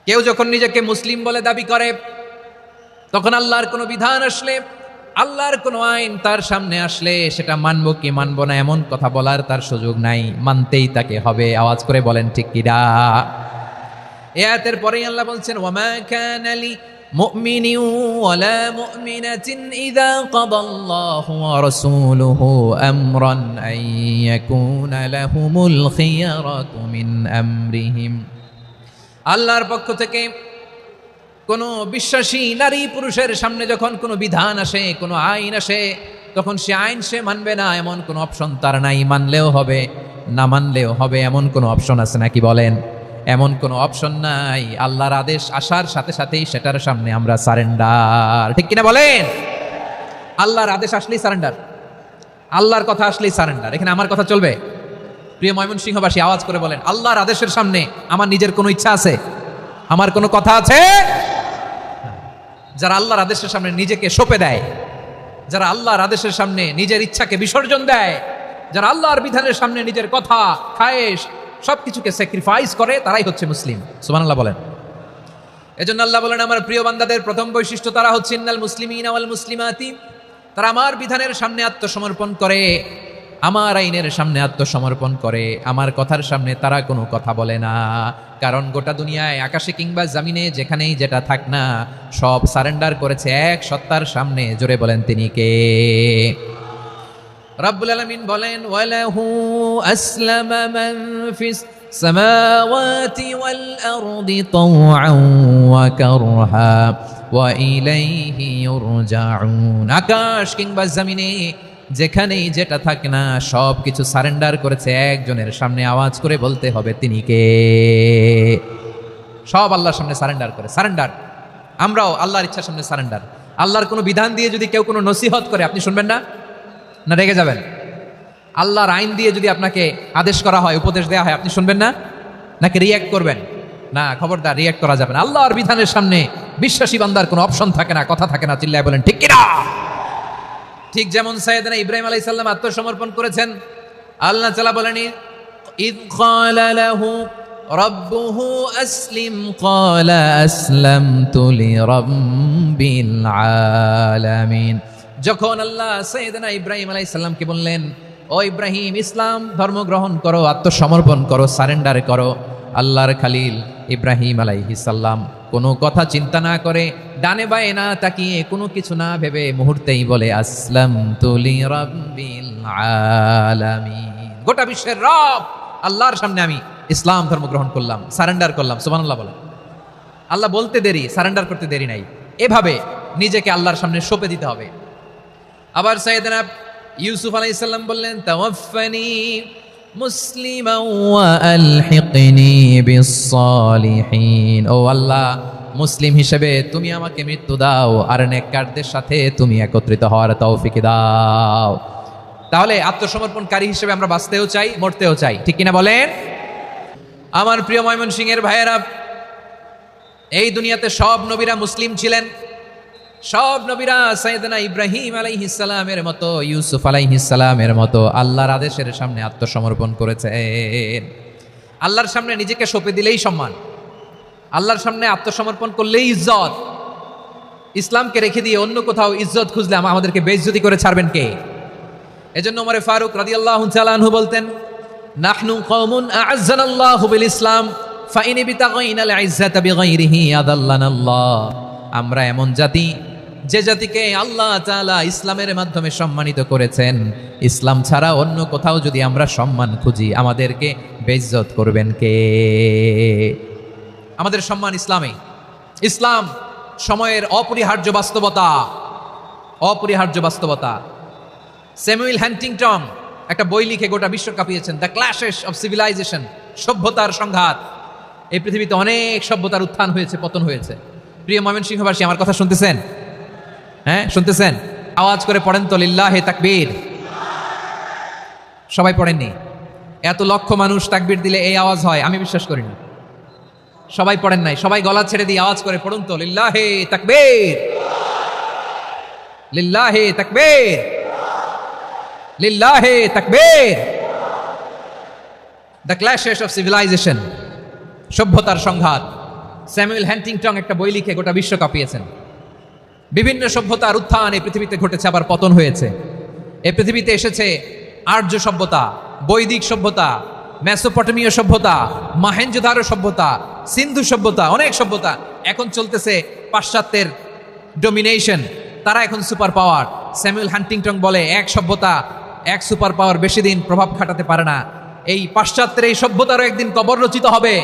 কেউ যখন নিজেকে মুসলিম বলে দাবি করে, তখন আল্লাহর কোনো বিধান আসলে, আল্লাহর কোনো আইন তার সামনে আসলে সেটা মানবো কি মানবো না এমন কথা বলার তার সুযোগ নাই, মানতেই তাকে হবে। আওয়াজ করে বলেন ঠিক কিনা? এই আয়াতের পরেই আল্লাহ বলছেন, ওয়ামা কানা লি মুমিনিন ওয়ালা মুমিনাতিন ইযা কাদাল্লাহু ওয়া রাসূলুহু আমরান আন ইয়াকুনা লাহুমুল খিয়ারাতু মিন আমরিহিম। আল্লাহর পক্ষ থেকে কোনো বিশ্বাসী নারী পুরুষের সামনে যখন কোনো বিধান আসে, কোনো আইন আসে, তখন সে আইন সে মানবে না এমন কোনো অপশন তার নাই। মানলেও হবে, না মানলেও হবে এমন কোনো অপশন আছে নাকি বলেন? এমন কোনো অপশন নাই। আল্লাহর আদেশ আসার সাথে সাথেই সেটার সামনে আমরা সারেন্ডার। ঠিক কিনা বলেন? আল্লাহর আদেশ আসলেই সারেন্ডার, আল্লাহর কথা আসলেই সারেন্ডার। এখানে আমার কথা চলবে? প্রিয় ময়মনসিংহবাসী, আওয়াজ করে বলেন, আল্লাহর আদেশের সামনে আমার নিজের কোনো ইচ্ছা আছে? আমার কোনো কথা আছে? যারা আল্লাহর আদেশের সামনে নিজেকে সঁপে দেয়, যারা আল্লাহর আদেশের সামনে নিজের ইচ্ছাকে বিসর্জন দেয়, যারা আল্লাহর বিধানের সামনে নিজের কথা, খায়েশ সবকিছুকে স্যাক্রিফাইস করে, তারাই হচ্ছে মুসলিম। সুবহানাল্লাহ বলেন। এজন্য আল্লাহ বলেন, আমার প্রিয় বান্দাদের প্রথম বৈশিষ্ট্য তারা হচ্ছে ইন্নাল মুসলিমিনা ওয়াল মুসলিমাতি, তারা আমার বিধানের সামনে আত্মসমর্পণ করে, আমার আইনের সামনে আত্মসমর্পণ করে, আমার কথার সামনে তারা কোনো কথা বলে না। কারণ গোটা দুনিয়ায় আকাশে কিংবা জামিনে যেখানেই যেটা থাক না, সব সারেন্ডার করেছে এক সত্তার সামনে। জোরে বলেন তিনি কে? রাব্বুল আলামিন বলেন, ওয়ালাহু আসলামা মান ফিস সামাওয়াতি ওয়াল আরদি তাওআন ওয়া কারহা ওয়া ইলাইহি ইউরজাউন। আকাশ কিংবা জমিনে যেখানেই যেটা থাকে না, সব কিছু সারেন্ডার করেছে একজনের সামনে। আওয়াজ করে বলতে হবে তিনি কে? সব আল্লাহর সামনে সারেন্ডার করে। সারেন্ডার। আমরাও আল্লাহর ইচ্ছার সামনে সারেন্ডার। আল্লাহর কোনো বিধান দিয়ে যদি কেউ কোনো নসিহত করে, আপনি শুনবেন না? না রেগে যাবেন? আল্লাহর আইন দিয়ে যদি আপনাকে আদেশ করা হয়, উপদেশ দেওয়া হয়, আপনি শুনবেন না? নাকি রিয়্যাক্ট করবেন? না, খবরদার, রিয়্যাক্ট করা যাবে না। আল্লাহর বিধানের সামনে বিশ্বাসী বান্দার কোনো অপশন থাকে না, কথা থাকে না। চিল্লায় বলেন ঠিক কিনা? ঠিক যেমন সাইয়েদনা ইব্রাহিম আলাইহিস সালাম আত্মসমর্পণ করেছেন। আল্লাহ তাআলা বলেন, ইয ক্বালা লাহু রাব্বুহু আসলিম ক্বালা আসলামতু লিরাব্বিল আলামিন। যখন আল্লাহ সাইয়েদনা ইব্রাহিম আলাইহিস সালামকে বললেন, ও ইব্রাহিম, ইসলাম ধর্ম গ্রহণ করো, আত্মসমর্পণ করো, সারেন্ডার করো, আল্লাহর খালিল ইব্রাহিম আলাইহিস সালাম কোনো কথা চিন্তা না করে, ডানে বায়ে না তাকিয়ে, কোনো কিছু না ভেবে মুহূর্তেই বলে, আসলামতু লিরাব্বিল আলামিন। গোটা বিশ্বের রব আল্লাহর সামনে আমি ইসলাম ধর্ম গ্রহণ করলাম, সারেন্ডার করলাম। সুবহানাল্লাহ বলেন। আল্লাহ বলতে দেরি, সারেন্ডার করতে দেরি নাই। এভাবে নিজেকে আল্লাহর সামনে সঁপে দিতে হবে। আবার সাইয়েদনা ইউসুফ আলাইহিস সালাম বললেন, তাওয়াফফানি মুসলিমান ওয়া আলহিকনি বিস-সালিহিন। ও আল্লাহ, মুসলিম হিসেবে তুমি আমাকে মৃত্যু দাও, আর নেককারদের সাথে তুমি একত্রিত হওয়ার তৌফিক দাও। তাহলে আত্মসমর্পণকারী হিসেবে আমরা বাঁচতেও চাই, মরতেও চাই। ঠিক কিনা বলেন? আমার প্রিয় ময়মনসিংহের ভাইয়েরা, এই দুনিয়াতে সব নবীরা মুসলিম ছিলেন। সব নবীরা সাইয়েদনা ইব্রাহিম আলাইহিস সালামের মতো, ইউসুফ আলাইহিস সালামের মতো আল্লাহর আদেশের সামনে আত্মসমর্পণ করেছেন। আল্লাহর সামনে নিজেকে সঁপে দিলেই সম্মান, আল্লাহর সামনে আত্মসমর্পণ করলেই ইজ্জত। ইসলামকে রেখে দিয়ে অন্য কোথাও ইজ্জত খুঁজলে আমাদেরকে বেইজ্জতি করে ছাড়বেন কে? এজন্য ওমর ফারুক রাদিয়াল্লাহু তাআলা আনহু বলতেন, নাহনু কওমুন আ'আজ্জানাল্লাহু বিল ইসলাম ফাইন বিতাগাইনাল ইজ্জাতা বিগাইরিহি আদাল্লানাল্লাহ। আমরা এমন জাতি, যে জাতিকে আল্লাহ তাআলা ইসলামের মাধ্যমে সম্মানিত করেছেন, ইসলাম ছাড়া অন্য কোথাও যদি আমরা সম্মান খুঁজি, আমাদেরকে বেইজ্জত করবেন কে? আমাদের সম্মান ইসলামে। ইসলাম সময়ের অপরিহার্য বাস্তবতা, অপরিহার্য বাস্তবতা। স্যামুয়েল হ্যান্টিংটন একটা বই লিখে গোটা বিশ্ব কাঁপিয়েছেন, দ্য ক্ল্যাশেস অফ সিভিলাইজেশন, সভ্যতার সংঘাত। এই পৃথিবীতে অনেক সভ্যতার উত্থান হয়েছে, পতন হয়েছে। প্রিয় ময়মনসিংহবাসী, আমার কথা শুনতেছেন? হ্যাঁ, শুনতেছেন? আওয়াজ করে পড়েন তো লিল্লাহে তাকবীর। সবাই পড়েননি? এত লক্ষ মানুষ তাকবীর দিলে এই আওয়াজ হয়, আমি বিশ্বাস করি না। সবাই পড়েন নাই? সবাই গলা ছেড়ে দিয়ে আওয়াজ করে পড়ুন তো লিল্লাহে তাকবীর, লিল্লাহে তাকবীর, লিল্লাহে তাকবীর। দ্য ক্ল্যাশেস অফ সিভিলাইজেশন, সভ্যতার সংঘাত। স্যামুয়েল হ্যান্টিংটন একটা বই লিখে গোটা বিশ্ব কাঁপিয়েছেন। বিভিন্ন সভ্যতার উত্থান এই পৃথিবীতে ঘটেছে, আবার পতন হয়েছে। এই পৃথিবীতে এসেছে আর্য সভ্যতা, বৈদিক সভ্যতা, মেসোপটেমীয় সভ্যতা, মহেঞ্জোদারো সভ্যতা, সিন্ধু সভ্যতা, অনেক সভ্যতা। এখন চলতেছে পাশ্চাত্যের ডোমিনেশন, তারা এখন সুপার পাওয়ার। স্যামুয়েল হ্যান্টিংটন বলে এক সভ্যতা, এক সুপার পাওয়ার বেশি দিন প্রভাব খাটাতে পারে না। এই পাশ্চাত্যের এই সভ্যতারও একদিন কবর রচিত হবে,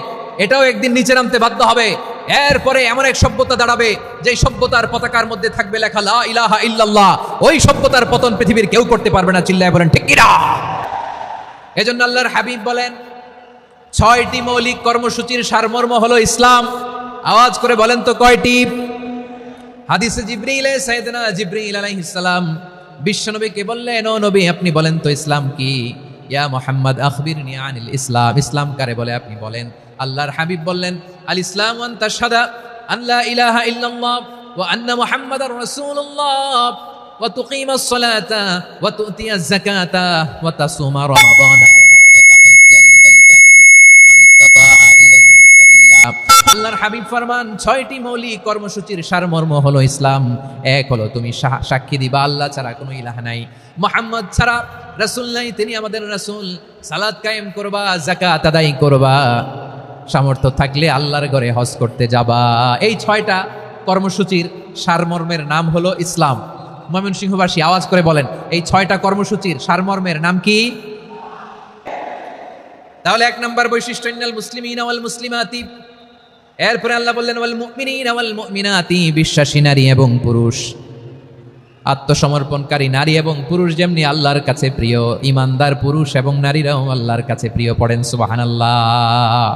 এটাও একদিন নিচে নামতে বাধ্য হবে। এরপরে এমন এক সভ্যতা দাঁড়াবে যে সভ্যতার পতাকার মধ্যে থাকবে লেখা লা ইলাহা ইল্লাল্লাহ। ওই সভ্যতার পতন পৃথিবীর কেউ করতে পারবে না। চিল্লায় বলেন ঠিক কিনা? এজন্য আল্লাহর হাবিব বলেন 6টি মৌলিক কর্মসূচির সারমর্ম হলো ইসলাম। আওয়াজ করে বলেন তো কয়টি? হাদিসে জিবরিলে সাইয়েদনা জিবরিল আলাইহিস সালাম বিশ্বনবীকে বললেন, ও নবী আপনি বলেন তো ইসলাম কি? ইয়া মুহাম্মদ আখবিরনি আনিল ইসলাম। ইসলাম কারে বলে আপনি বলেন। আল্লাহর হাবিব বললেন, আল ইসলাম আন তাশহাদা আল্লা ইলাহা ইল্লাল্লাহ ওয়া আন্না মুহাম্মাদার রাসূলুল্লাহ ওয়া তুকিমাস সালাতা ওয়া তুতিয়াজ যাকাতা ওয়া তাসুমা রমাদানা ওয়া তাহুজ্জাল বাইতা মান ইসতাতাআ ইলাইহি সাবিলা। আল্লাহর হাবিব ফরমান 6টি মৌলিক কর্মসূচির সারমর্ম হলো ইসলাম। এক হলো তুমি সাক্ষী দিবা আল্লাহ ছাড়া কোনো ইলাহ নাই, মুহাম্মদ ছাড়া রাসূল নাই, তিনি আমাদের রাসূল। সালাত কায়েম করবা, যাকাত আদায় করবা, সামর্থ্য থাকলে আল্লাহর ঘরে হজ করতে যাবা। এই 6টা কর্মসূচির সারমর্মের নাম হলো ইসলাম। ময়মনসিংহবাসী আওয়াজ করে বলেন, এই 6টা কর্মসূচির সারমর্মের নাম কি? তাহলে 1 নম্বর বৈশিষ্ট্য ইন্নাল মুসলিমিনা ওয়াল মুসলিমাতি। এরপরে আল্লাহ বললেন ওয়াল মুমিনিনা ওয়াল মুমিনাতি, বিশ্বাসী নারী এবং পুরুষ, আত্মসমর্পণকারী নারী এবং পুরুষ যেমনি আল্লাহর কাছে প্রিয়, ইমানদার পুরুষ এবং নারীরাও আল্লাহর কাছে প্রিয়। পড়েন সুবহানাল্লাহ।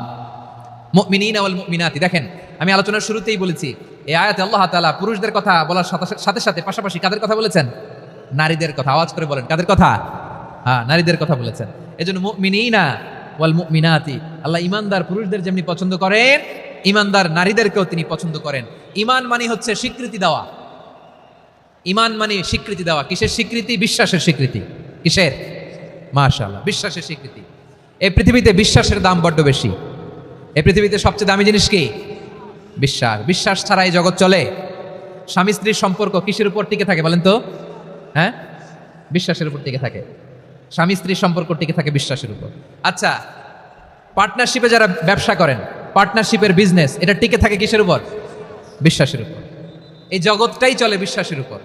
মুমিনিনা ওয়াল মুমিনাতি। দেখেন, আমি আলোচনার শুরুতেই বলেছি এই আয়াতে আল্লাহ তাআলা পুরুষদের কথা বলার সাথে সাথে পাশাপাশি কাদের কথা বলেছেন? নারীদের কথা। আওয়াজ করে বলেন কাদের কথা? হ্যাঁ, নারীদের কথা বলেছেন। এজন্য মুমিনিনা ওয়াল মুমিনাতি, আল্লাহ ইমানদার পুরুষদের যেমনি পছন্দ করেন, ইমানদার নারীদেরকেও তিনি পছন্দ করেন। ঈমান মানে হচ্ছে স্বীকৃতি দেওয়া। ঈমান মানে স্বীকৃতি দেওয়া। কিসের স্বীকৃতি? বিশ্বাসের স্বীকৃতি। কিসের? মাশাআল্লাহ, বিশ্বাসের স্বীকৃতি। এই পৃথিবীতে বিশ্বাসের দাম বড্ড বেশি। এই পৃথিবীতে সবচেয়ে দামি জিনিস কি? বিশ্বাস। বিশ্বাস ছাড়া এই জগৎ চলে? স্বামী স্ত্রীর সম্পর্ক কিসের উপর টিকে থাকে বলেন তো? হ্যাঁ, বিশ্বাসের উপর টিকে থাকে। স্বামী স্ত্রীর সম্পর্ক টিকে থাকে বিশ্বাসের উপর। আচ্ছা, পার্টনারশিপে যারা ব্যবসা করেন, পার্টনারশিপের বিজনেস, এটা টিকে থাকে কিসের উপর? বিশ্বাসের উপর। এই জগৎটাই চলে বিশ্বাসের উপর।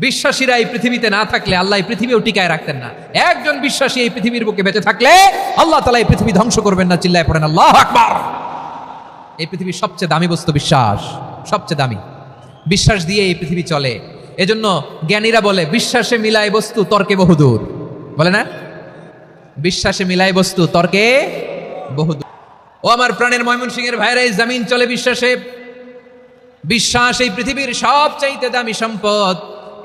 বিশ্বাসীরা এই পৃথিবীতে না থাকলে আল্লাহ এই পৃথিবীও টিকায় রাখতেন না। একজন বিশ্বাসী এই পৃথিবীর বুকে বেঁচে থাকলে আল্লাহ তাআলা এই পৃথিবী ধ্বংস করবেন না। চিল্লায় পড়েন আল্লাহু আকবার। এই পৃথিবীর সবচেয়ে দামি বস্তু বিশ্বাস, সবচেয়ে দামি। বিশ্বাস দিয়ে এই পৃথিবী চলে। এজন্য জ্ঞানীরা বলে বিশ্বাসে মিলায় বস্তু, তর্কে বহুদূর। বলে না? বিশ্বাসে মিলায় বস্তু, তর্কে বহুদূর। ও আমার প্রাণের ময়মনসিংহের ভাইরা, এই জমিন চলে বিশ্বাসে। বিশ্বাস এই পৃথিবীর সবচাইতে দামি সম্পদ।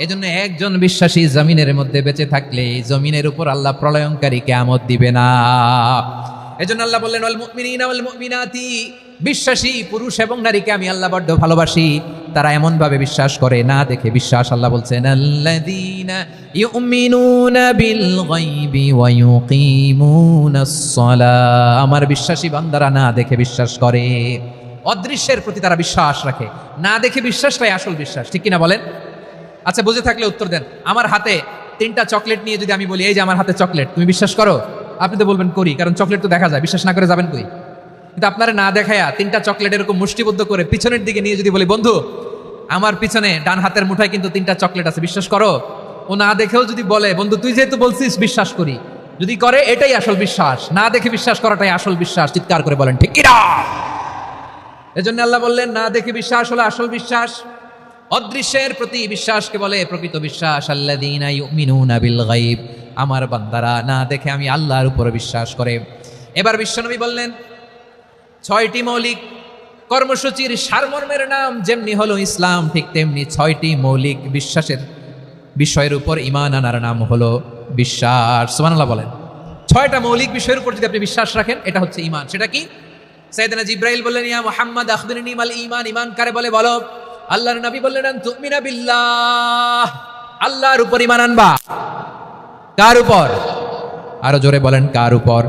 এজন্য একজন বিশ্বাসী জমিনের মধ্যে বেঁচে থাকলে এই জমিনের উপর আল্লাহ প্রলয়ঙ্কারী কিয়ামত দিবে না। এজন্য আল্লাহ বললেন ওয়াল মুমিনিনা ওয়াল মুমিনাতি, বিশ্বাসী পুরুষ এবং নারীকে আমি আল্লাহ বড্ড ভালোবাসি। তারা এমন ভাবে বিশ্বাস করে না দেখে বিশ্বাস। আল্লাহ বলছেন আল্লাযীনা ইউমিনুনা বিল গায়বি ওয়া ইউকিমুনাস সালাহ, আমার বিশ্বাসী বান্দারা না দেখে বিশ্বাস করে। অদৃশ্যের প্রতি তারা বিশ্বাস রাখে, না দেখে বিশ্বাসটাই আসল বিশ্বাস। ঠিক কিনা বলেন? আচ্ছা, বুঝে থাকলে উত্তর দেন। আমার হাতে 3টা চকলেট নিয়ে যদি আমি বলি এই যে আমার হাতে চকলেট, তুমি বিশ্বাস করো? আপনি তো বলবেন করি, কারণ চকলেট তো দেখা যায়। বিশ্বাস না করে যাবেন কই? কিন্তু আপনারা না দেখায়া 3টা চকলেট এরকম মুষ্টিবদ্ধ করে পিছনের দিকে নিয়ে যদি বলি বন্ধু আমার পিছনে ডান হাতের মুঠায় কিন্তু 3টা চকলেট আছে, বিশ্বাস করো? ও না দেখেও যদি বলে বন্ধু তুই যেহেতু বলছিস বিশ্বাস করি, যদি করে এটাই আসল বিশ্বাস। না দেখে বিশ্বাস করাটাই আসল বিশ্বাস। চিৎকার করে বলেন ঠিক কিনা? এজন্য আল্লাহ বললেন না দেখে বিশ্বাস হলো আসল বিশ্বাস। অদৃশ্যের প্রতি বিশ্বাসকে বলে প্রকৃত বিশ্বাস। আল্লাযীনা ইউমিনুনা বিল গায়ব, আমার বান্দারা না দেখে আমি আল্লাহর উপর বিশ্বাস করে। এবার বিশ্বনবী বললেন 6টি মৌলিক কর্মসূচির সারমর্মের নাম যেমনি হলো ইসলাম, ঠিক তেমনি 6টি মৌলিক বিশ্বাসের বিষয়ের উপর ঈমান আনার নাম হলো বিশ্বাস। সুবহানাল্লাহ বলেন। 6টা মৌলিক বিষয়ের উপর যদি আপনি বিশ্বাস রাখেন এটা হচ্ছে ঈমান। সেটা কি? সাইয়েদনা জিবরাইল বললেন ইয়া মুহাম্মদ আখবিরনি মাল ঈমান। ঈমান কারে বলে বলো। আল্লাহর নবী বললেন আন তুমিনা বিল্লাহ, আল্লাহর উপর ঈমান আনবা। কার উপর? আরো জোরে বলেন কার উপর?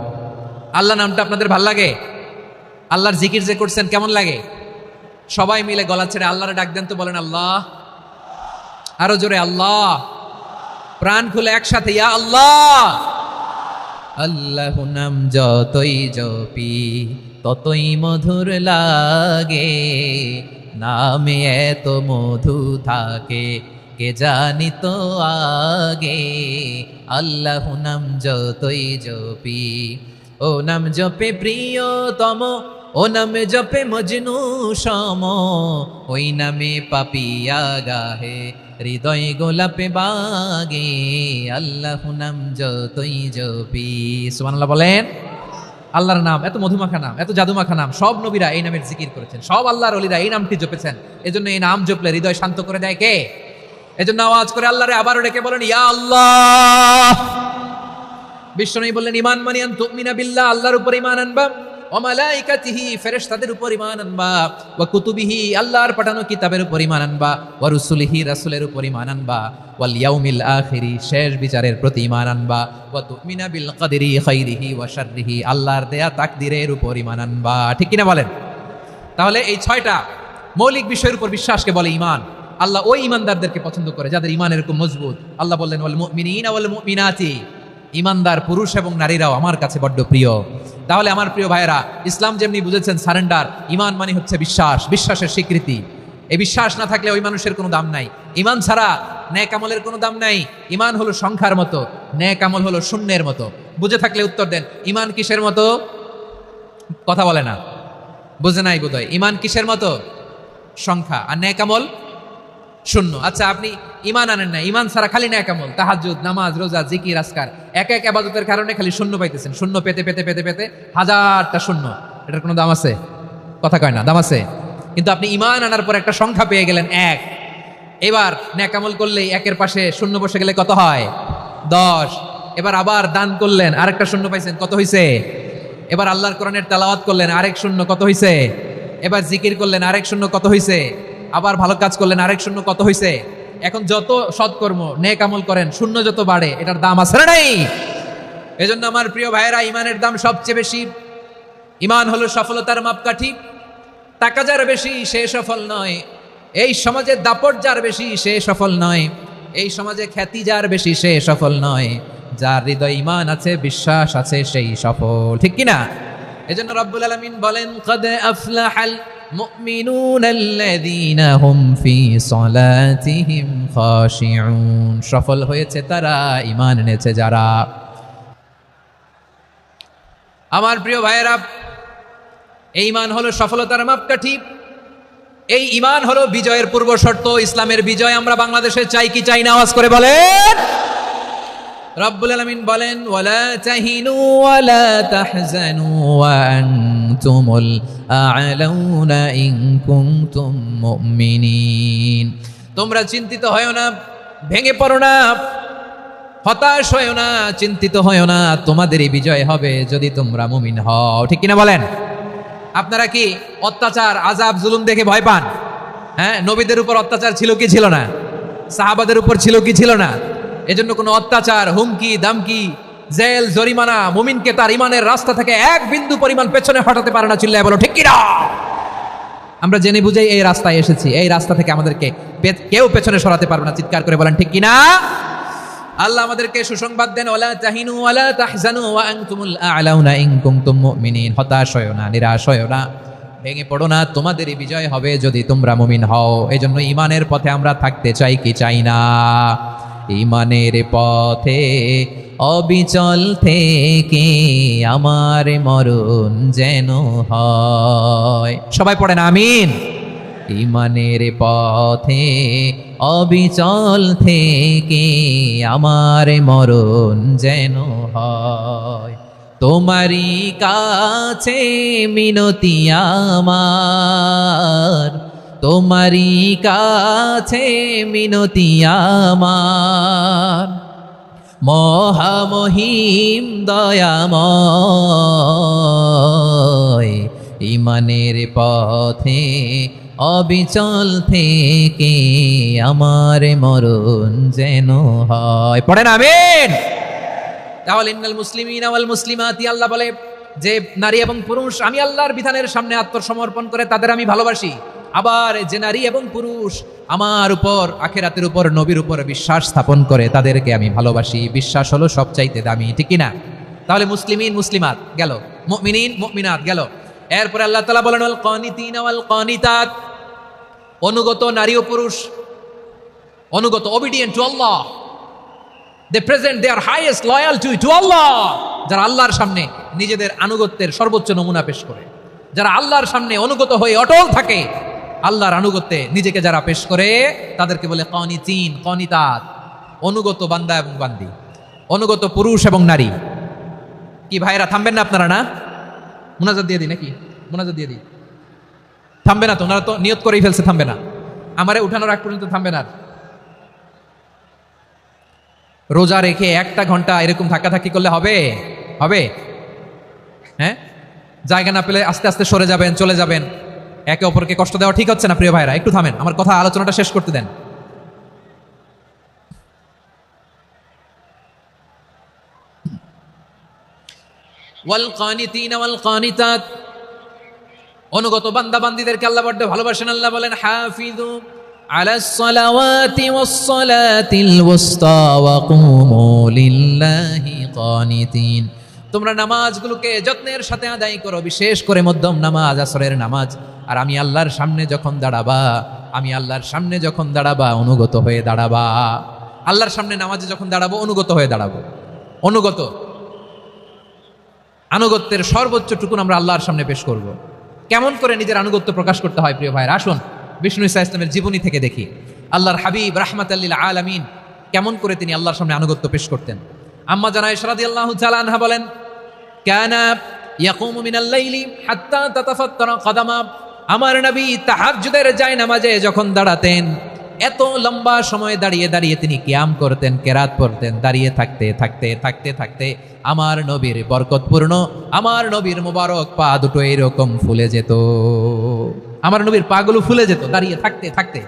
আল্লাহ নামটা আপনাদের ভাল লাগে? আল্লাহর জিকির যে করছেন কেমন লাগে? সবাই মিলে গলা ছেড়ে আল্লাহরে ডাক দেন তো, বলেন আল্লাহ। আরো জোরে আল্লাহ। প্রাণ খুলে একসাথে ইয়া আল্লাহ। আল্লাহ নাম যতই জপি ততই মধুর লাগে, নামে এত মধু থাকে কে জানি তো আগে। আল্লাহ নাম যতই জপি, ও নাম জপে প্রিয়তম, ও নামে জপে মজনু সম, ওই নামে পাপিয়া গাহে হৃদয় গোলাপে বাগে। আল্লাহ নাম যতই জপি। সুবহানাল্লাহ বলেন। আল্লাহর নাম এত মধুমাখা নাম, এত জাদুমাখা নাম, সব নবীরা এই নামের জিকির করেছেন, সব আল্লাহর ওলিরা এই নামটি জপেছেন। এজন্য এই নাম জপলে হৃদয় শান্ত করে দেয় কে? এজন্য আওয়াজ করে আল্লাহরে আবারও ডেকে বলেন ইয়া আল্লাহ। বিশ্বনবী বললেন ইমান মানি আন তুমিনা বিল্লাহ, আল্লাহর উপর ঈমান আনবা, ওয়া মালাইকাতিহি ফেরেশতাদের উপর ঈমান আনবা, ওয়া কুতুবিহি আল্লাহর পাঠানো কিতাবের উপর ঈমান আনবা, ওয়া রুসুলিহি রাসূলের উপর ঈমান আনবা, ওয়াল ইয়াউমিল আখিরি শেষ বিচারের প্রতি ঈমান আনবা, ওয়া তুমিনা বিল কদরি খাইরিহি ওয়া শাররিহি আল্লাহর দেয়া তাকদীরের উপর ঈমান আনবা। ঠিক কিনা বলেন? তাহলে এই 6টা মৌলিক বিষয়ের উপর বিশ্বাসকে বলে ঈমান। আল্লাহ ওই ঈমানদারদেরকে পছন্দ করে যাদের ঈমান এরকম মজবুত। আল্লাহ বললেন ওয়াল মুমিনিনা ওয়াল মুমিনাতি, ঈমানদার পুরুষ এবং নারীরাও আমার কাছে বড্ড প্রিয়। তাহলে আমার প্রিয় ভাইয়েরা, ইসলাম যেমনি বুঝেছেন সারেন্ডার, ঈমান মানে হচ্ছে বিশ্বাস, বিশ্বাসের স্বীকৃতি। এই বিশ্বাস না থাকলে ওই মানুষের কোনো দাম নাই। ঈমান ছাড়া নেক আমলের কোনো দাম নাই। ঈমান হলো সংখ্যার মতো, নেক আমল হলো শূন্যের মতো। বুঝে থাকলে উত্তর দেন, ঈমান কিসের মতো? কথা বলে না, বুঝে নাই বোধহয়। ঈমান কিসের মতো? সংখ্যা। আর নেক আমল শূন্য। আচ্ছা, আপনি ঈমান আনেন না, ঈমান ছাড়া খালি নেক আমল, তাহাজ্জুদ, নামাজ, রোজা, জিকির, আজকার, এক এক ইবাদতের কারণে খালি শূন্য পাইতেছেন। শূন্য পেতে পেতে পেতে পেতে হাজারটা শূন্য, এটার কোনো দাম আছে? কথা কয় না, দাম আছে। কিন্তু আপনি ঈমান আনার পর একটা সংখ্যা পেয়ে গেলেন 1। এবার নেক আমল করলেই একের পাশে শূন্য বসে গেলে কত হয়? 10। এবার আবার দান করলেন, আরেকটা শূন্য পাইছেন, কত হইছে? এবার আল্লাহর কোরআনের তেলাওয়াত করলেন, আরেক শূন্য, কত হইছে? এবার জিকির করলেন, আরেক শূন্য, কত হইছে? আবার ভালো কাজ করলেন, আরেক শূন্য, কত হইছে? এখন যত সৎকর্ম নেক আমল করেন, শূন্য যত বাড়ে, এটার দাম আছে না নাই? এজন্য আমার প্রিয় ভাইয়েরা, ঈমানের দাম সবচেয়ে বেশি। ঈমান হলো সফলতার মাপকাঠি। টাকা যার বেশি সে সফল নয়, এই সমাজে দাপট যার বেশি সে সফল নয়, এই সমাজে খ্যাতি যার বেশি সে সফল নয়, যার হৃদয় ঈমান আছে, বিশ্বাস আছে, সেই সফল। ঠিক কিনা? এজন্য রব্বুল আলামিন বলেন কদ আফলাহাল মুমিনুনাল্লাযীনা হুম ফি সলাতিহিম খাশিউন, সফল হয়েছে তারা, ঈমান এনেছে যারা। আমার প্রিয় ভাইয়েরা, এই ঈমান হলো সফলতার মাপকাঠি। এই ঈমান হলো বিজয়ের পূর্ব শর্ত। ইসলামের বিজয় আমরা বাংলাদেশে চাই কি চাই না? আওয়াজ করে বলেন। রব্বুল আলামিন বলেন ওয়ালা তাহিনু ওয়ালা তাহজানু ওয়া আনতুমুল আ'লাউনা ইন কুনতুম মুমিনিন। তোমরা চিন্তিত হয়ো না, ভেঙে পড়ো না, হতাশ হয়ো না, চিন্তিত হয়ো না, তোমাদেরই বিজয় হবে যদি তোমরা মুমিন হও। ঠিক কিনা বলেন? আপনারা কি অত্যাচার, আযাব, জুলুম দেখে ভয় পান? হ্যাঁ, নবীদের উপর অত্যাচার ছিল কি ছিল না? সাহাবাদের উপর ছিল কি ছিল না? এজন্য কোনো অত্যাচার, হুমকি, দামকি, জেল, জরিমানা মুমিনকে তার ঈমানের রাস্তা থেকে এক বিন্দু পরিমাণ পেছনে হটাতে পারে না। চিল্লায় বলো ঠিক কিনা? আমরা জেনে বুঝেই এই রাস্তায় এসেছি, এই রাস্তা থেকে আমাদেরকে কেউ পেছনে সরাতে পারবে না। চিৎকার করে বলেন ঠিক কিনা? আল্লাহ আমাদেরকে সুসংবাদ দেন ওয়ালা তাহিনু ওয়ালা তাহজানু ওয়া আনতুমুল আ'লাউনা ইন কুনতুম মুমিনিন। হতাশ হয়ো না, নিরাশ হয়ো না, ভেঙে পড়ো না, তোমাদেরই বিজয় হবে যদি তোমরা মুমিন হও। এজন্য ঈমানের পথে আমরা থাকতে চাই কি চাই না? ঈমানের পথে অবিচল থেকে আমার মরণ যেন হয়। সবাই পড়েন আমিন। ঈমানের পথে অবিচল থেকে আমার মরণ যেন হয়। তোমারই কাছে মিনতি আমার, তোমারই কাছে মিনতি আমার, মহামহিম দয়াময়। ঈমানের পথে অবিচল থেকে আমার মরণ যেন হয়। পড়েন আমিন। তাহলে ইন্নাল মুসলিমিনা ওয়াল মুসলিমাতি, আল্লাহ বলে যে নারী এবং পুরুষ আমি আল্লাহর বিধানের সামনে আত্মসমর্পণ করে তাদের আমি ভালোবাসি। আবার যে নারী এবং পুরুষ আমার উপর আখিরাতের উপর নবীর উপর বিশ্বাস স্থাপন করে তাদেরকে আমি ভালোবাসি। বিশ্বাস হলো সবচাইতে দামি, ঠিক কি না? তাহলে মুসলিমিন মুসলিমাত গেল, মুমিনিন মুমিনাত গেল। এরপরে আল্লাহ তাআলা বলেন ওয়াল কানিতিনা ওয়াল কানিতাত, অনুগত নারী ও পুরুষ, অনুগত, obedient to Allah, they present their highest loyalty to Allah, যারা আল্লাহর সামনে নিজেদের আনুগত্যের সর্বোচ্চ নমুনা পেশ করে, যারা আল্লাহর সামনে অনুগত হয়ে অটল থাকে, আল্লাহর আনুগত্যে নিজেকে যারা পেশ করে তাদেরকে বলে কানিতিন কানিতাত, অনুগত বান্দা এবং বান্দি, অনুগত পুরুষ এবং নারী। কি ভাইরা থামবেন না আপনারা? না মুনাজাত দিয়ে দিই নাকি? মুনাজাত দিয়ে দিই। থামবে না তো? ওনারা তো নিয়ত করেই ফেলছে থামবে না। আমারে উঠানোর আগ পর্যন্ত থামবে না। রোজা রেখে 1টা ঘন্টা এরকম ধাক্কাধাক্কি করলে হবে? হবে? হ্যাঁ, জায়গা না পেলে আস্তে আস্তে সরে যাবেন, চলে যাবেন। একে অপরকে কষ্ট দেওয়া ঠিক হচ্ছে না প্রিয় ভাইরা, একটু থামেন, আমার কথা আলোচনাটা শেষ করতে দেন। ওয়াল কানিতিনা ওয়াল কানিতাত, অনুগত বান্দা বান্দীদেরকে আল্লাহ বড় ভালোবাসেন। আল্লাহ বলেন হাফিযু আলাস সালাওয়াতি ওয়াস সালাতিল ওয়াসতা ওয়া কুমু লিল্লাহি কানিতিন, তোমরা নামাজগুলোকে যত্নের সাথে আদায় করো, বিশেষ করে মধ্যম নামাজ, আসরের নামাজ। আর আমি আল্লাহর সামনে যখন দাঁড়াবা, আমি আল্লাহর সামনে যখন দাঁড়াবা অনুগত হয়ে দাঁড়াবা। আল্লাহর সামনে নামাজে যখন দাঁড়াবো অনুগত হয়ে দাঁড়াবো। অনুগত, আনুগত্যের সর্বোচ্চ টুকুন আমরা আল্লাহর সামনে পেশ করব। কেমন করে নিজের আনুগত্য প্রকাশ করতে হয় প্রিয় ভাইরা, আসুন বিষ্ণু ঈসা ইসলামের জীবনী থেকে দেখি। আল্লাহর হাবিব রাহমাতাল লিল আলামিন কেমন করে তিনি আল্লাহর সামনে আনুগত্য পেশ করতেন। আম্মা জানা আয়েশা রাদিয়াল্লাহু তাআলা আনহা বলেন, কানা ইয়াকুমু মিনাল লাইলি হাত্তা তাতাফাত্তারা কদামা, আমার নবী তাহাজ্জুদের জায়নামাজে যখন দাঁড়াতেন, এত লম্বা সময় দাঁড়িয়ে দাঁড়িয়ে তিনি কিয়াম করতেন, কেরাত পড়তেন। দাঁড়িয়ে থাকতে থাকতে থাকতে থাকতে আমার নবীর বরকতপূর্ণ, আমার নবীর মোবারক পা দুটো এরকম ফুলে যেত। আমার নবীর পাগুলো ফুলে যেত দাঁড়িয়ে থাকতে থাকতে,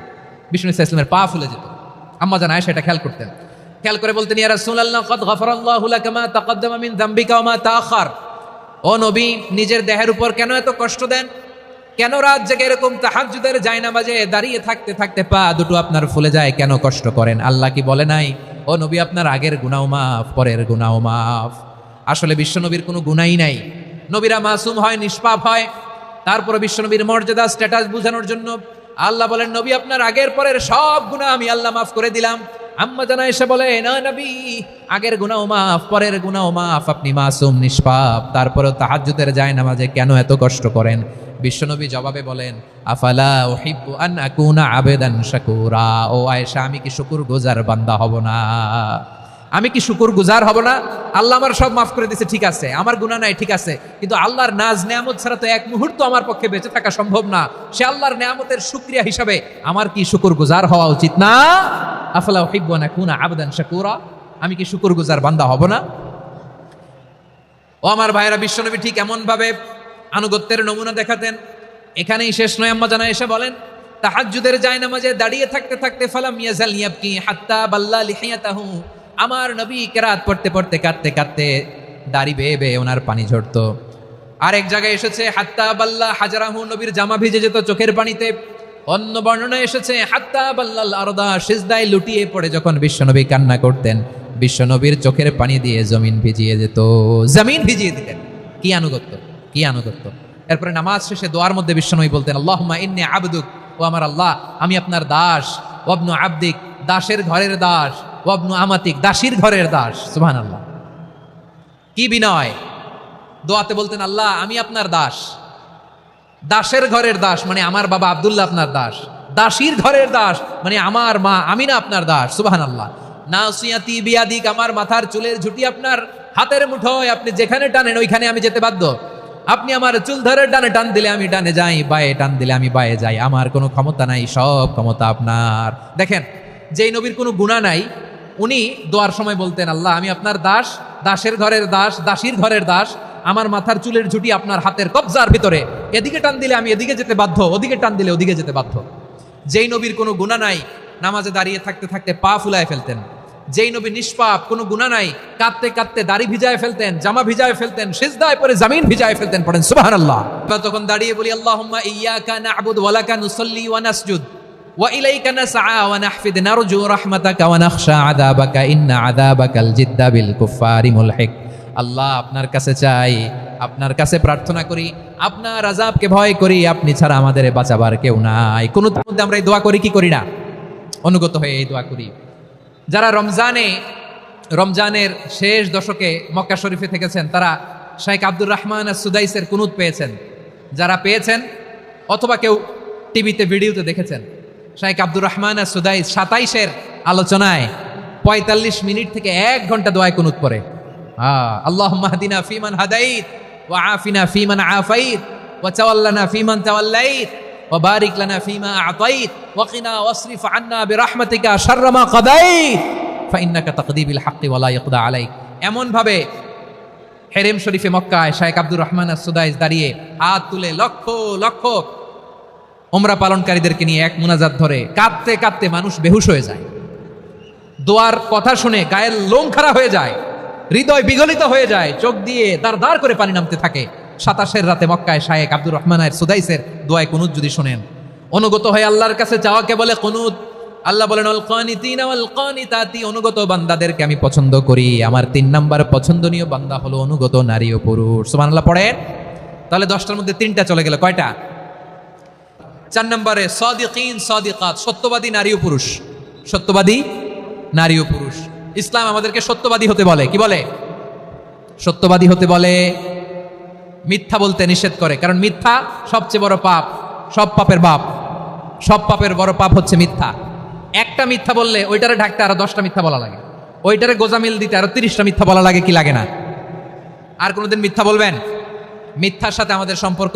বিষ্ণু ঈসা ইসলামের পা ফুলে যেত। আম্মা জানা আয়েশা এটা খেয়াল করতেন। খেয়াল করে বলতেন, ইয়া রাসূলুল্লাহ কদ গফারাল্লাহু লাকা মা তাকদ্দামা মিন যামবিকা ওয়া মা তাআখার, ও নবী নিজের দেহের উপর কেন এত কষ্ট দেন? কেন রাত জেগে এরকম তাহাজ্জুদের জায়নামাজে দাঁড়িয়ে থাকতে থাকতে পা দুটো আপনার ফুলে যায়, কেন কষ্ট করেন? আল্লাহ কি বলে নাই, ও নবী আপনার আগের গুনাহ মাফ, পরের গুনাহ মাফ? আসলে বিশ্বনবীর কোনো গুনাহই নাই, নবীরা মাসুম হয়, নিষ্পাপ হয়। তারপরে বিশ্বনবীর মর্যাদা স্ট্যাটাস বোঝানোর জন্য আল্লাহ বলেন, নবী আপনার আগের পরের সব গুনাহ আমি আল্লাহ মাফ করে দিলাম। আম্মা জানা এসে বলে, না নবী, আগের গুনাহ মাফ, পরের গুনাহ মাফ, আপনি মাসুম নিষ্পাপ, তারপরেও তাহাজ্জুদের জায়নামাজে কেন এত কষ্ট করেন? বিশ্বনবী জবাবে বলেন, আফালা উহিব্বু আন আকুনা আবেদান শাকুরা, ও আয়েশা আমি কি শুকরগুজার বান্দা হব না? আমি কি শুকরগুজার হব না? আল্লাহ আমার সব মাফ করে দিয়েছে, ঠিক আছে, আমার গুনাহ নাই, ঠিক আছে, কিন্তু আল্লাহর নাজ নেয়ামত ছাড়া তো এক মুহূর্ত আমার পক্ষে বেঁচে থাকা সম্ভব না। সে আল্লাহর নেয়ামতের শুকরিয়া হিসাবে আমার কি শুকরগুজার হওয়া উচিত না? আফালা উহিব্বু আন আকুনা আবেদান শাকুরা, আমি কি শুকরগুজার বান্দা হব না? ও আমার ভাইরা, বিশ্বনবী ঠিক এমন ভাবে আনুগত্যের নমুনা দেখাতেন। এখানেই শেষ নয়, আম্মা জানা এসে বলেন, তাহাজ্জুদের জায়নামাজে দাঁড়িয়ে থাকতে থাকতে ফালাম ইয়াজাল ইয়াবকি হাত্তা বাল্লা লিহিয়াতাহু, আমার নবী কেরাত পড়তে পড়তে কাঁদতে কাঁদতে দাড়ি বেয়ে বেয়ে ওনার পানি ঝরতো। আরেক জায়গায় এসেছে হাত্তা বাল্লা হাজারাহু, নবীর জামা ভিজে যেত চোখের পানিতে। অন্য বর্ণনায় এসেছে হাত্তা বাল্লাল আরদা, সিজদায় লুটিয়ে পড়ে যখন বিশ্বনবী কান্না করতেন, বিশ্বনবীর চোখের পানি দিয়ে জমিন ভিজিয়ে যেত, জমিন ভিজিয়ে দিতেন। কি আনুগত্য, কি আনুগত্য! এরপরে নামাজ শেষে দোয়ার মধ্যে বিশ্বনবী বলতেন, আল্লাহুম্মা ইন্নী আবদুক, ও আমার আল্লাহ আমি আপনার দাস, ওয়াবনু আবদিক, দাসের ঘরের দাস, ওয়াবনু আমাতিক, দাসীর ঘরের দাস। সুবহানাল্লাহ, কি বিনয়! দোয়াতে বলতেন, আল্লাহ আমি আপনার দাস, দাসের ঘরের দাস মানে আমার বাবা আব্দুল্লাহ আপনার দাস, দাসীর ঘরের দাস মানে আমার মা আমিনা আপনার দাস। সুবহানাল্লাহ। নাসিয়াতি বিয়াদিক, আমার মাথার চুলের ঝুঁটি আপনার হাতের মুঠোয়, আপনি যেখানে টানেন ওইখানে আমি যেতে বাধ্য। আপনি আমার চুল ধরে ডানে টান দিলে আমি ডানে যাই, বায়ে টান দিলে আমি বায়ে যাই, আমার কোনো ক্ষমতা নাই, সব ক্ষমতা আপনার। দেখেন, যেই নবীর কোনো গুনাহ নাই উনি দোয়ার সময় বলতেন, আল্লাহ আমি আপনার দাস, দাসের ঘরের দাস, দাসীর ঘরের দাস, আমার মাথার চুলের ঝুঁটি আপনার হাতের কবজার ভিতরে, এদিকে টান দিলে আমি এদিকে যেতে বাধ্য, ওদিকে টান দিলে ওদিকে যেতে বাধ্য। যেই নবীর কোনো গুনাহ নাই নামাজে দাঁড়িয়ে থাকতে থাকতে পা ফুলায় ফেলতেন, যেই নবী নিষ্পাপ, কোনো গুনাহ নাই, কাঁদতে কাঁদতে দাড়ি ভিজায় ফেলতেন, জামা ভিজায় ফেলতেন, সিজদায় পড়ে জমিন ভিজায় ফেলতেন। পড়েন সুবহানাল্লাহ। আমরা তখন দাঁড়িয়ে বলি আল্লাহুম্মা ইয়্যাকা না'বুদু ওয়া লাকা নুসাল্লি ওয়া নাসজুদ ওয়া ইলাইকা নাসআ ওয়া নাহফিদ নারজু রাহমাতাকা ওয়া নাখশা আযাবাকা ইন্না আযাবাকাল জিদ্দা বিল কুফফারি মুলহিক। আল্লাহ, আপনার কাছে চাই, আপনার কাছে প্রার্থনা করি, আপনার আযাবকে ভয় করি, আপনি ছাড়া আমাদের বাঁচাবার কেউ নাই। কুনুতের মধ্যে আমরা এই দোয়া করি কি করি না? অনুগত হয়ে এই দোয়া করি। যারা রমজানের শেষ দশকে মক্কা শরীফে থেকেছেন তারা শাইখ আব্দুর রহমান সুদাইসের কুনুত পেয়েছেন। যারা পেয়েছেন অথবা কেউ টিভিতে ভিডিওতে দেখেছেন, শাইখ আব্দুর রহমান সুদাইস 27-এর আলোচনায় 45 মিনিট থেকে 1 ঘন্টা দোয়ায় কুনুত পড়ে। আল্লাহুম্মা হাদিনা ফিমান হাদাইত ওয়া আফিনা ফিমান আফাইত ওয়া তাওয়াল্লানা ফিমান তাওয়াল্লাইত ওয়া বারিক লানা ফিমা আতাইত ওয়া কিনা ওয়াসরিফ আন্না বিরহমাতিকা শাররা মা কাদাইত ফাইন্নাকা তাকদি বিল হাক্কি ওয়া লা ইয়াকদা আলাইক। এমন ভাবে হেরেম শরীফে মক্কায় শাইখ আব্দুর রহমান সুদাইস দাঁড়িয়ে হাত তুলে লক্ষ লক্ষ উমরা পালনকারীদেরকে নিয়ে এক মুনাজাত ধরে কাঁদতে কাঁদতে মানুষ বেহুশ হয়ে যায়। দোয়ার কথা শুনে গায়ের লোম খাড়া হয়ে যায়, হৃদয় বিগলিত হয়ে যায়, চোখ দিয়ে দাঁড় করে পানি নামতে থাকে। 27-এর রাতে মক্কায় শাইখ আব্দুর রহমান সুদাইসের দোয়ায় কুনুত যদি শোনেন, অনুগত হয়ে আল্লাহর কাছে চাওয়াকে বলে কুনুত। আল্লাহ বলেন আল কানিতিনা ওয়াল কানিতাতি, অনুগত বান্দাদেরকে আমি পছন্দ করি। আমার 3 নাম্বার পছন্দনীয় বান্দা হলো অনুগত নারী ও পুরুষ। সুবহানাল্লাহ পড়েন। তাহলে 10টার মধ্যে 3টা চলে গেল। কয়টা? 4 নম্বরে সাদিকিন সাদিকাত, সত্যবাদী নারী ও পুরুষ। সত্যবাদী নারী ও পুরুষ। ইসলাম আমাদেরকে সত্যবাদী হতে বলে। কি বলে? সত্যবাদী হতে বলে। মিথ্যা বলতে নিষেধ করে, কারণ মিথ্যা সবচেয়ে বড় পাপ, সব পাপের বাপ। সব পাপের বড় পাপ হচ্ছে মিথ্যা। একটা মিথ্যা বললে ওইটারে ঢাকতে আরো 10টা মিথ্যা বলা লাগে, ওইটারে গোজামিল দিতে আরো 30টা মিথ্যা বলা লাগে। কি লাগে না? আর কোনোদিন মিথ্যা বলবেন? মিথ্যার সাথে আমাদের সম্পর্ক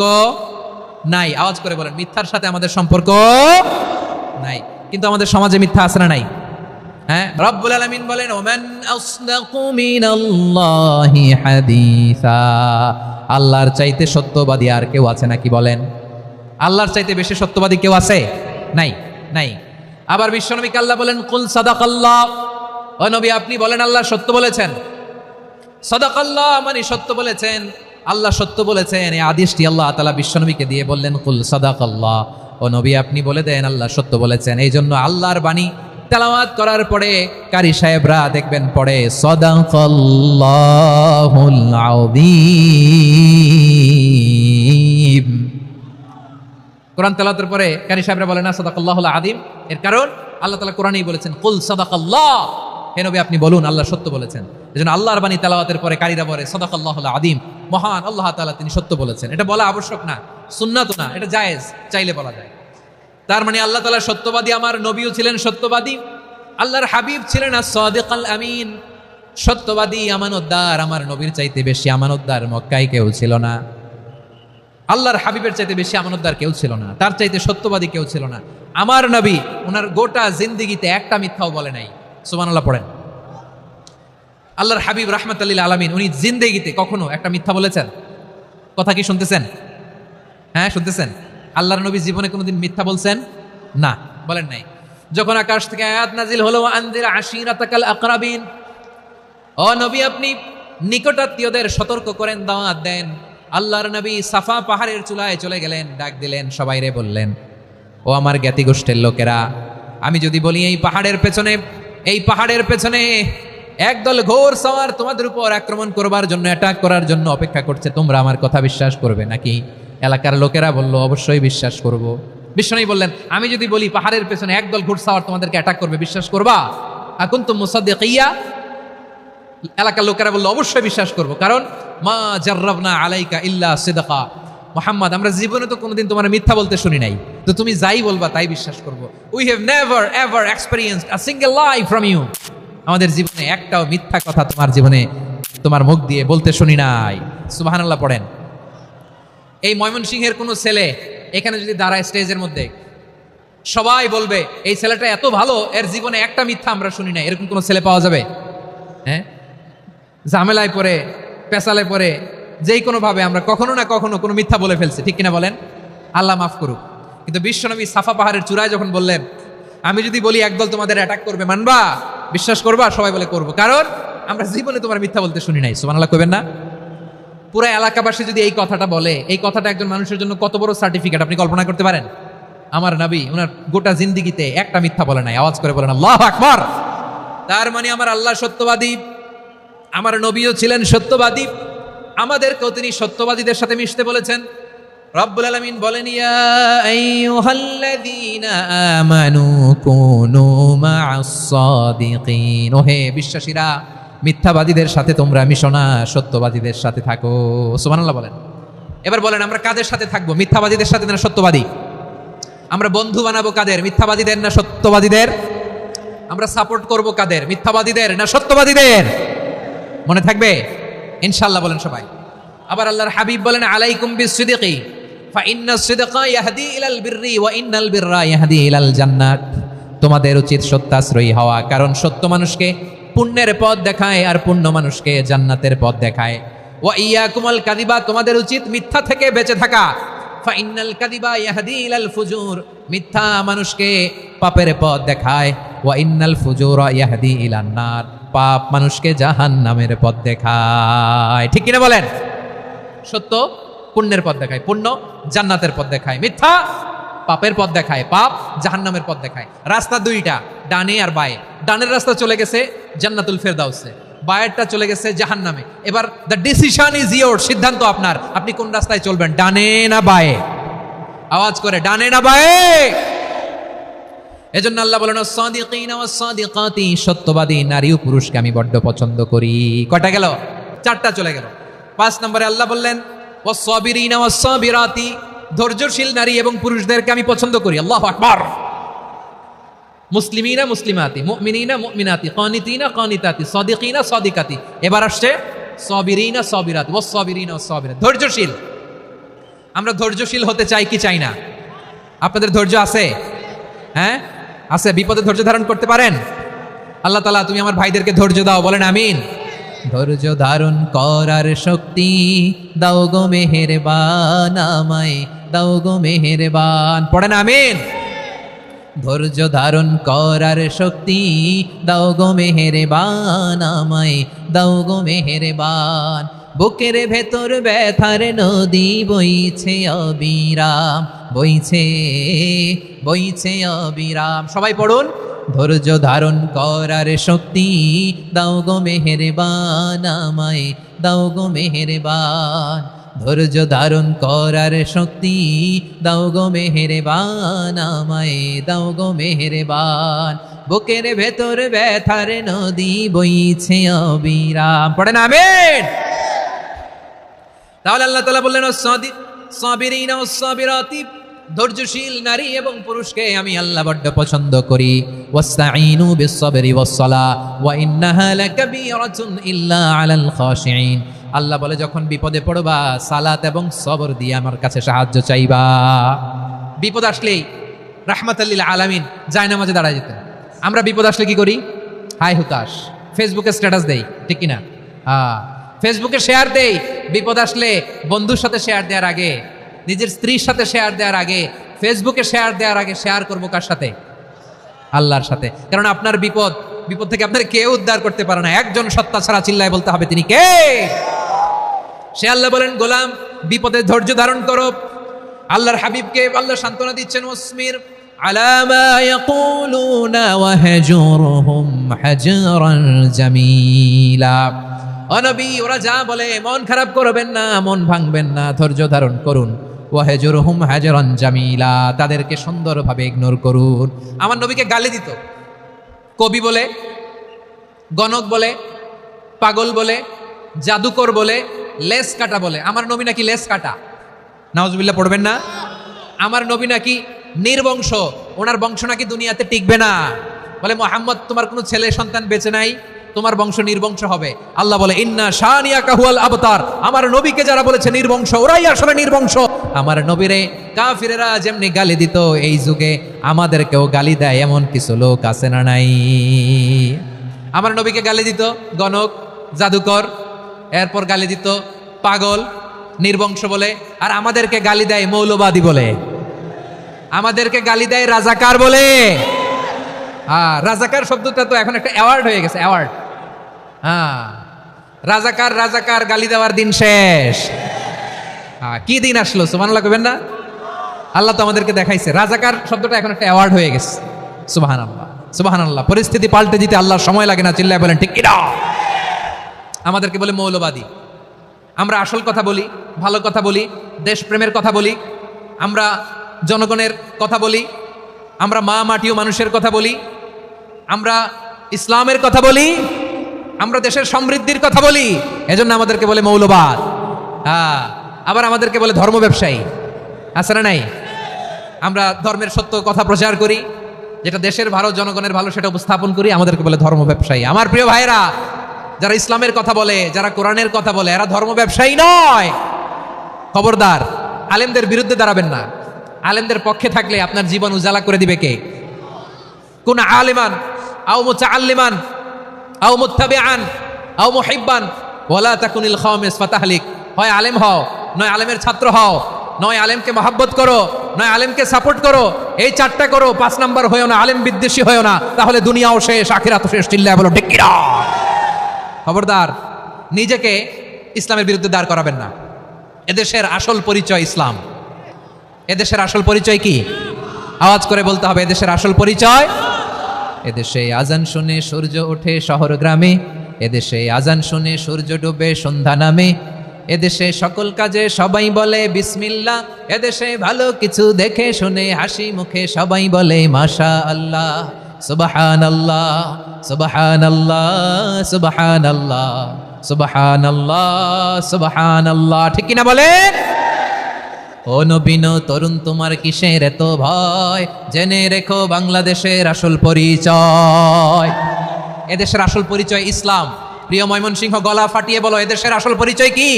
নাই। আওয়াজ করে বলেন, মিথ্যার সাথে আমাদের সম্পর্ক নাই। কিন্তু আমাদের সমাজে মিথ্যা আছে না নাই? হ্যাঁ, রব্বুল আলামিন বলেন ওমান আসদাকু মিনাল্লাহি হাদিসা, আল্লাহর চাইতে সত্যবাদী আর কেউ আছে নাকি বলেন? আল্লাহর চাইতে বেশি সত্যবাদী কেউ আছে? নাই, নাই। আবার বিশ্বনবীকে আল্লাহ বলেন কুল সাদাকাল্লাহ, ও নবী আপনি বলেন আল্লাহ সত্য বলেছেন। সাদাকাল্লাহ মানে সত্য বলেছেন, আল্লাহ সত্য বলেছেন। এই আদেশটি আল্লাহ তাআলা বিশ্বনবীকে দিয়ে বললেন কুল সাদাকাল্লাহ, ও নবী আপনি বলে দেন আল্লাহ সত্য বলেছেন। এই জন্য আল্লাহর বাণী তেলাওয়াত করার পরে কারি সাহেবরা দেখবেন পড়ে সাদাকাল্লাহুল আযীম। কোরআন তেলাওয়াতের পরে কারি সাহেবরা বলে না সাদাকাল্লাহুল আযীম, এর কারণ আল্লাহ তাআলা কোরআনেই বলেছেন কুল সাদাকাল্লাহ, হে নবী আপনি বলুন আল্লাহ সত্য বলেছেন। এজন্য আল্লাহর বাণী তেলাওয়াতের পরে কারীরা বলে সাদাকাল্লাহুল আযীম, মহান আল্লাহ তাআলা তিনি সত্য বলেছেন। এটা বলা আবশ্যক না, সুন্নাতও না, এটা জায়েজ, চাইলে বলা যায়। তার মানে আল্লাহ তাআলা সত্যবাদী, আমার নবীও ছিলেন সত্যবাদী, আল্লাহর হাবিব ছিলেন as-সাদিকাল আমিন, সত্যবাদী আমানতদার। আমার নবীর চাইতে বেশি আমানতদার মক্কায় কেউ ছিল না, আল্লাহর হাবিবের চাইতে বেশি আমানতদার কেউ ছিল না, তার চাইতে সত্যবাদী কেউ ছিল না। আমার নবী ওনার গোটা জিন্দেগিতে একটা মিথ্যাও বলে নাই। সুবহানাল্লাহ পড়েন। আল্লাহর হাবিব রাহমাতুল লিল আলামিন উনি জিন্দেগিতে কখনো একটা মিথ্যা বলেছেন? কথা কি শুনতেছেন? হ্যাঁ শুনতেছেন? আল্লাহর নবী জীবনে কোনোদিন মিথ্যা বলছেন? না, বলেন নাই। যখন আকাশ থেকে আয়াত নাজিল হলো আনজির আশিরাতাকাল আকরাবিন, ও নবী আপনি নিকটাত্মীয়দের সতর্ক করেন, দাওয়াত দেন। আল্লাহর নবী সাফা পাহাড়ের চূড়ায় চলে গেলেন, ডাক দিলেন, সবাইরে বললেন ও আমার জ্ঞাতি গোষ্ঠীর লোকেরা, আমি যদি বলি এই পাহাড়ের পেছনে একদল ঘোর সওয়ার তোমাদের উপর আক্রমণ করবার জন্য, অ্যাটাক করার জন্য অপেক্ষা করছে, তোমরা আমার কথা বিশ্বাস করবে নাকি? এলাকার লোকেরা বলল অবশ্যই বিশ্বাস করব। বিশ্বনবী বললেন আমি যদি বলি পাহাড়ের পেছনে একদল ঘোড়সাওয়ার তোমাদেরকে অ্যাটাক করবে, বিশ্বাস করবা? আকুনতুম মুসাদ্দিকিয়া? এলাকার লোকেরা বলল অবশ্যই বিশ্বাস করব, কারণ মা জাররাবনা আলাইকা ইল্লা সিদকা, মুহাম্মদ আমরা জীবনে তো কোনোদিন তোমার মিথ্যা বলতে শুনি নাই, তো তুমি যাই বলবা তাই বিশ্বাস করব। We have never ever experienced a single lie from you, আমাদের জীবনে একটাও মিথ্যা কথা তোমার জীবনে তোমার মুখ দিয়ে বলতে শুনি নাই। সুবহানাল্লাহ পড়েন। এই ময়মনসিংহের কোনো ছেলে এখানে যদি দাঁড়ায় স্টেজের মধ্যে, সবাই বলবে এই ছেলেটা এত ভালো, এর জীবনে একটা মিথ্যা আমরা শুনি নাই। এরকম কোনো ছেলে পাওয়া যাবে? হ্যাঁ, ঝামেলায় পড়ে, পেশালে পড়ে, যেই কোনোভাবে আমরা কখনো না কখনো কোনো মিথ্যা বলে ফেলছি, ঠিক কিনা বলেন? আল্লাহ মাফ করুক। কিন্তু বিশ্বনবী সাফা পাহাড়ের চূড়ায় যখন বললেন আমি যদি বলি একদল তোমাদের অ্যাটাক করবে, মানবা? বিশ্বাস করবা? সবাই বলে করবো, কারণ আমরা জীবনে তোমার মিথ্যা বলতে শুনি নাই। সুবহানাল্লাহ কইবেন না? পুরো এলাকাবাসী যদি এই কথাটা বলে, এই কথাটা একজন মানুষের জন্য কত বড় সার্টিফিকেট আপনি কল্পনা করতে পারেন? আমার নবী ওনার গোটা জিন্দিগিতে একটা মিথ্যা বলে নাই। আওয়াজ করে বলেন আল্লাহু আকবার। তার মানে আমার আল্লাহ সত্যবাদী, আমার নবীও ছিলেন সত্যবাদী, আমাদেরকেও তিনি সত্যবাদীদের সাথে মিশতে বলেছেন। রব্বুল আলামিন বলেন, ইয়া আইয়ুহাল্লাযীনা আমানু কুনু মা'আস সাদিকিন, ওহে বিশ্বাসীরা, মিথ্যাবাদীদের সাথে তোমরা মিশো না, সত্যবাদীদের সাথে থাকো। সুবহানাল্লাহ বলেন। এবার বলেন আমরা কাদের সাথে থাকবো? মিথ্যাবাদীদের সাথে না সত্যবাদী? আমরা বন্ধু বানাবো কাদের? মিথ্যাবাদীদের না সত্যবাদীদের? আমরা সাপোর্ট করব কাদের? মিথ্যাবাদীদের না সত্যবাদীদের? মনে থাকবে ইনশাআল্লাহ, বলেন সবাই। আবার আল্লাহর হাবিব বলেন, আলাইকুম বিসসিদকি ফা ইন্নাস সিদকা ইয়াহদি ইলাল বিররি ওয়া ইন্নাল বিররা ইয়াহদি ইলাল জান্নাত। তোমাদের উচিত সত্যাশ্রয়ী হওয়া, কারণ সত্য মানুষকে পুণ্যের পথ দেখায় আর পুণ্য মানুষকে জান্নাতের পথ দেখায়। ওয়া ইয়াকুমুল কাযিবা, তোমাদের উচিত মিথ্যা থেকে বেঁচে থাকা। ফা ইন্নাল কাযিবা ইয়াহদি ইলাল ফুজুর, মিথ্যা মানুষকে পাপের পথ দেখায়। ওয়া ইন্নাল ফুজুরা ইয়াহদি ইলান নার, পাপ মানুষকে জাহান্নামের পথ দেখায়। ঠিক কিনা বলেন? সত্য পুণ্যের পথ দেখায়, পুণ্য জান্নাতের পথ দেখায়, মিথ্যা পাপের পথ দেখায়, পাপ জাহান্নামের পথ দেখায়। রাস্তা দুইটা, ডানে আর বায়ে। ডানের রাস্তা চলে গেছে জান্নাতুল ফেরদাউসে, বায়েরটা চলে গেছে জাহান্নামে। এবার দ্য ডিসিশন ইজ ইয়োর, সিদ্ধান্ত আপনার, আপনি কোন রাস্তায় চলবেন, ডানে না বায়ে? আওয়াজ করে, ডানে না বায়ে? এজন্য আল্লাহ বলেন, সাদিকিনা ওয়াস সাদিকাতি, সত্যবাদী নারী ও পুরুষকে আমি বড্ড পছন্দ করি। কয়টা গেল? চারটা চলে গেল। 5 নম্বরে আল্লাহ বললেন, ওয়াস সাবিরিনা ওয়াস সাবিরাতি, ধৈর্যশীল নারী এবং পুরুষদেরকে আমি পছন্দ করি। আল্লাহু আকবার। মুসলিমিনা মুসলিমাতি, মুমিনিনা মুমিনাতি, কানিতিনা কানিতাতি, সাদিকিনা সাদিকাতি। এবার আসছে সাবিরিনা সাবিরাতি, ওয়াস সাবিরিনা ওয়াস সাবিরাত, ধৈর্যশীল। আমরা ধৈর্যশীল হতে চাই কি চাই না? আপনাদের ধৈর্য আছে? হ্যাঁ আছে। বিপদে ধৈর্য ধারণ করতে পারেন? আল্লাহ তাআলা তুমি আমার ভাইদেরকে ধৈর্য দাও, বলেন আমিন। ধৈর্য ধারণ করার শক্তি দাও গো মেহেরবান, আমায় দাও গো মেহেরবান, পড়েন আমিন। ধৈর্য ধারণ করার শক্তি দাও গো মেহেরবান, আমায় দাও গো মেহেরবান। বুকের ভেতর ব্যথার নদী বইছে অবিরাম, বইছে বইছে অবিরাম। সবাই পড়ুন, ধৈর্য ধারণ করার শক্তি দাও গো মেহেরবান, আমায় দাও গো মেহেরবান। ধৈর্য ধারণ করার শক্তি দাও গো মেহেরবান, আমায় দাও গো মেহেরবান। বুকের ভেতর ব্যথার নদী বইছে অবিরাম, পড়েন আমিন। তাহলে আল্লাহ তাআলা বললেন, সাবিরিনা ওয়াস সাবিরাতি, ধৈর্যশীল নারী এবং পুরুষকে আমি আল্লাহ বড্ড পছন্দ করি। ওয়াস্তাঈনু বিস-সাবরি ওয়াস-সালাহ ওয়া ইন্নাহা লাকাবীরাতুন ইল্লা আলাল খাশিঈন। আল্লাহ বলে, যখন বিপদে পড়বা সালাত এবং সবর দিয়ে আমার কাছে সাহায্য চাইবা। বিপদ আসলেই রাহমাতাল লিল আলামিন জায়নামাজে দাঁড়ায় যেতেন। আমরা বিপদ আসলে কি করি? হাই হুতাশ, ফেসবুকে স্ট্যাটাস দেই, ঠিক কিনা? ফেসবুকে শেয়ার দেই। বিপদ আসলে বন্ধুর সাথে শেয়ার দেওয়ার আগে, নিজের স্ত্রীর সাথে শেয়ার দেওয়ার আগে, ফেসবুকে শেয়ার দেওয়ার আগে শেয়ার করবো কার সাথে? আল্লাহর সাথে। কারণ আপনার বিপদ থেকে আপনার কেউ উদ্ধার করতে পারে না, একজন সত্তা ছাড়া। চিল্লায় বলতে হবে, তিনি কে? সে আল্লাহ বলেন, গোলাম বিপদে ধৈর্য ধারণ করো। আল্লাহর হাবিবকে আল্লাহ সান্ত্বনা দিচ্ছেন, ওয়াসমির আলা মা ইয়াকুলুনা ওয়াহজুরহুম হাজরান জামিলা। ও নবী, ওরা যা বলে মন খারাপ করবেন না, মন ভাঙবেন না, ধৈর্য ধারণ করুন। ওয়াহজুরহুম হাজরান জামিলা, তাদেরকে সুন্দরভাবে ইগনোর করুন। আমার নবীকে গালি দিত কবি বলে, গণক বলে, পাগল বলে, জাদুকর বলে, লেস কাটা বলে। আমার নবী নাকি লেস কাটা, নাউজুবিল্লাহ পড়বেন না। আমার নবী নাকি নির্বংশ, ওনার বংশ নাকি দুনিয়াতে টিকবে না। বলে, মুহাম্মদ তোমার কোনো ছেলে সন্তান বেঁচে নাই, তোমার বংশ নির্বংশ হবে। আল্লাহ বলে, ইন্না শানিয়াকা হুয়াল আবতার। আমার নবীকে যারা বলেছে নির্বংশ, ওরাই আসলে নির্বংশ। আমার নবীরে কাফিরেরা যেমনি গালি দিত, এই যুগে আমাদেরকেও গালি দেয় এমন কিছু লোক আছে না নাই? আমার নবীকে গালি দিত গণক, জাদুকর, এরপর গালি দিত পাগল, নির্বংশ বলে। আর আমাদেরকে গালি দেয় মৌলবাদী বলে, আমাদেরকে গালি দেয় রাজাকার বলে। রাজাকার শব্দটা তো এখন একটা অ্যাওয়ার্ড হয়ে গেছে, অ্যাওয়ার্ড। হ্যাঁ, রাজাকার রাজাকার গালি দেওয়ার দিন শেষ। কি দিন আসলো, সুবহানাল্লাহ কইবেন না? আল্লাহ তো আমাদেরকে দেখাইছে, রাজাকার শব্দটা এখন একটা অ্যাওয়ার্ড হয়ে গেছে। সুবহানাল্লাহ, সুবহানাল্লাহ। পরিস্থিতি পাল্টে দিতে আল্লাহর সময় লাগে না, চিল্লায় বলেন ঠিক কিনা? আমাদেরকে বলে মৌলবাদী। আমরা আসল কথা বলি, ভালো কথা বলি, দেশপ্রেমের কথা বলি, আমরা জনগণের কথা বলি, আমরা মা মাটি ও মানুষের কথা বলি, আমরা ইসলামের কথা বলি, আমরা দেশের সমৃদ্ধির কথা বলি, এজন্য আমাদেরকে বলে মৌলবাদ। আবার আমাদেরকে বলে ধর্ম ব্যবসায়ী, আছে না নাই? আমরা ধর্মের সত্য কথা প্রচার করি, যেটা দেশের ভালো জনগণের ভালো সেটা উপস্থাপন করি, আমাদেরকে বলে ধর্ম ব্যবসায়ী। আমার প্রিয় ভাইরা, যারা ইসলামের কথা বলে, যারা কোরআনের কথা বলে, এরা ধর্ম ব্যবসায়ী নয়। খবরদার, আলেমদের বিরুদ্ধে দাঁড়াবেন না। আলেমদের পক্ষে থাকলে আপনার জীবন উজালা করে দিবে কে? কোন আলিমান আও মুতাআল্লিমান আও মুত্তাবিআন আও মুহিব্বান ওয়ালা তাকুনিল খামিস ফাতাহলিক। হয় আলেম হও, নয় আলেমের ছাত্র হও, নয় আলেমকে মহব্বত করো, নয় আলেমকে সাপোর্ট করো। এই চারটা করো, 5 নাম্বার হয়েও না, আলেম বিদ্বেষী হয়েও না, তাহলে দুনিয়াও শেষ, আখিরাতও শেষ। চিল্লায় বলো ঠিক কিনা? খবরদার, নিজেকে ইসলামের বিরুদ্ধে দাঁড় করাবেন না। এদেশের আসল পরিচয় ইসলাম। এদেশের আসল পরিচয় কি? আওয়াজ করে বলতে হবে, এদেশের আসল পরিচয়। এদেশে আজান শুনে সূর্য ওঠে শহর গ্রামে, এদেশে আজান শুনে সূর্য ডুবে সন্ধ্যা নামে, এদেশে সকল কাজে সবাই বলে বিসমিল্লাহ, এদেশে ভালো কিছু দেখে শুনে হাসি মুখে সবাই বলে মাশা আল্লাহ, সুবহানাল্লাহ, সুবহানাল্লাহ, সুবহানাল্লাহ, সুবহানাল্লাহ, সুবহানাল্লাহ। ঠিক কিনা বলেন? ও নবীন তরুণ, তোমার কিসের এত ভয়? জেনে রেখো বাংলাদেশের আসল পরিচয়। এদেশের আসল পরিচয় ইসলাম। প্রিয় ময়মনসিংহ, গলা ফাটিয়ে বলো, এদেশের আসল পরিচয় কি?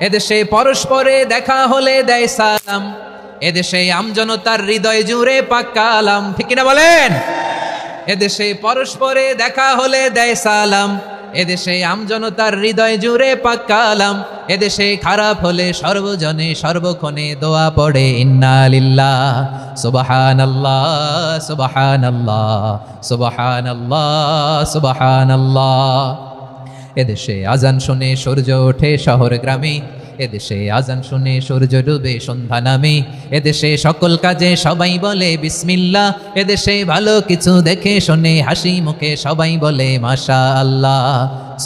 এদেশে পরস্পরে দেখা হলে দেয় সালাম, এদেশে আমজনতার হৃদয় জুড়ে পাক্কা আলাম। ঠিক কিনা বলেন? এদেশে পরস্পরে দেখা হলে দেয় সালাম, এদেশে আমজনতার হৃদয় জুড়ে পাক্কা আলাম, এদেশে খারাপ হলে সর্বজনে সর্বক্ষণে দোয়া পড়ে ইন্না লিল্লাহ, সুবহানাল্লাহ, সুবহানাল্লাহ, সুবহানাল্লাহ, সুবহানাল্লাহ। এদেশে আজান শুনে সূর্য ওঠে শহর গ্রামে, এদেশে আজান শুনে সূর্য ডুবে সন্ধ্যা নামে, এদেশে সকল কাজে সবাই বলে বিসমিল্লাহ, এদেশে ভালো কিছু দেখে শুনে হাসি মুখে সবাই বলে মাশা আল্লাহ,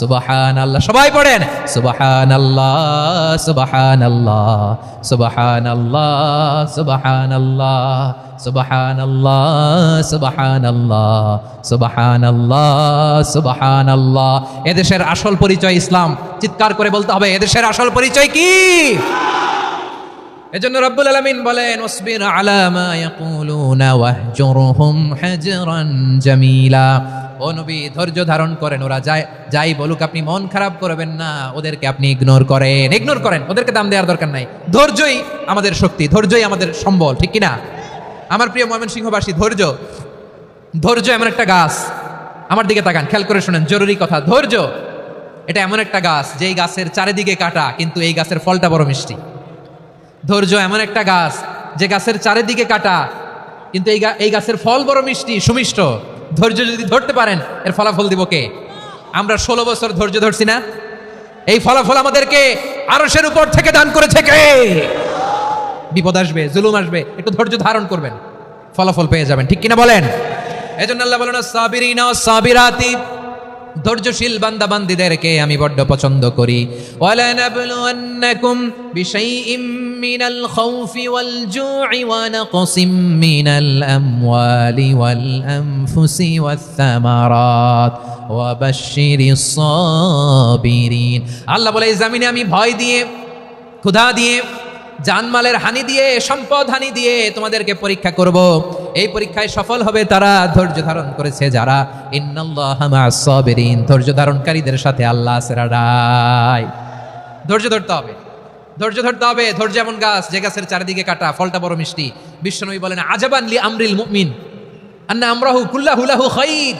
সুবহানাল্লাহ। সবাই পড়েন সুবহানাল্লাহ, সুবহানাল্লাহ, সুবহানাল্লাহ, সুবহানাল্লাহ, সুবহানাল্লাহ, সুবহানাল্লাহ, সুবহানাল্লাহ, সুবহানাল্লাহ। এদেশের আসল পরিচয় ইসলাম। চিৎকার করে বলতে হবে, এদেশের আসল পরিচয় কি? এজন্য রব্বুল আলামিন বলেন, ওয়াসবির আলা মা ইয়াকুলুনা ওয়াহজুরহুম হাজরান জামিলা। ও নবী, ধৈর্য ধারণ করেন, ওরা যাই বলুক আপনি মন খারাপ করবেন না, ওদেরকে আপনি ইগনোর করেন, ওদেরকে দাম দেওয়ার দরকার নাই। ধৈর্যই আমাদের শক্তি, ধৈর্যই আমাদের সম্বল। ঠিক কিনা? আমার প্রিয় ময়মনসিংহবাসী, ধৈর্য এমন একটা গাছ। আমার দিকে তাকান, খেয়াল করে শুনেন, জরুরি কথা। ধৈর্য এটা এমন একটা গাছ, যেই গাছের চারিদিকে কাটা, কিন্তু এই গাছের ফলটা বড় মিষ্টি। ধৈর্য এমন একটা গাছ, যে গাছের চারিদিকে কাটা, কিন্তু এই গাছের ফল বড় মিষ্টি, সুমিষ্ট। ধৈর্য যদি ধরতে পারেন, এর ফলাফল দিব কে? আমরা 16 বছর ধৈর্য ধরছি না? এই ফলাফল আমাদেরকে আরশের উপর থেকে দান করেছে কে? বিপদ আসবে, জুলুম আসবে, একটু ধৈর্য ধারণ করবেন, ফলাফল পেয়ে যাবেন। ঠিক কিনা বলেন? এজন্য আল্লাহ বলেন, সাবিরিনা সাবিরাতি, ধৈর্যশীল বান্দা বান্দীদেরকে আমি বড্ড পছন্দ করি। ওয়ালা নাবলুওয়ান্নাকুম বিশাইইম মিনাল খাউফি ওয়াল জু'i ওয়া নাকসিম মিনাল আমওয়ালি ওয়াল আনফুসি ওয়াস সামারাত ওয়া বাশশিরিস সাবিরিন। আল্লাহ বলে, এই জমিনে আমি ভয় দিয়ে, ক্ষুধা দিয়ে, জানমালের হানি দিয়ে, সম্পদ হানি দিয়ে তোমাদেরকে পরীক্ষা করব। এই পরীক্ষায় সফল হবে তারা, ধৈর্য ধারণ করেছে যারা। ইন্নাল্লাহা মা'আস সাবিরিন, ধৈর্য ধারণকারীদের সাথে আল্লাহ আছে। ধৈর্য ধরতে হবে, ধৈর্য ধরতে হবে। ধৈর্য এমন গাছ, যে গাছের চারিদিকে কাটা, ফলটা বড় মিষ্টি। বিশ্বনবী বলেন, আজাবান লি আমরিল মুমিন আন্না আমরাহু কুল্লাহু লাহু খাইর